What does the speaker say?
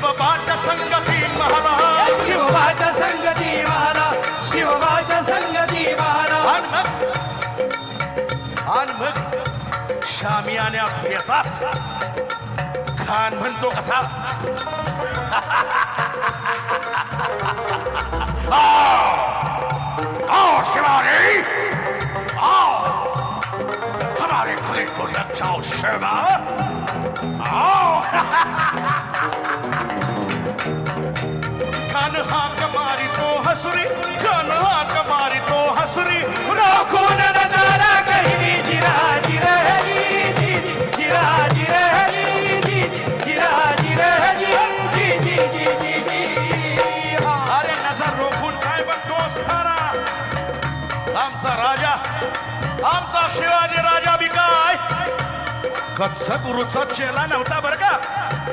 शिवबाच्या संगती मला, शिवबाच्या संगती मला, शिवबाच्या संगती मला. आणि मग शामियान्यात येताच खान म्हणतो कसा, आओ शिवाजी, आओ हमारे घरे को लग जाओ शर्मा, आओ. खान हाक मारी तो हसुरी, खान हाक मारी तो हसुरी, राखो न नजारा कहीं जिरा जिरहली जी जी, जिरा जिरहली जी जी, जिरा जिरहली जी जी जी जी जी. अरे नजर रोखून काय बघतोस खाना, आमचा राजा, आमचा शिवाजी राजा बी काय कच्छ गुरुचा चेला नव्हता बर का.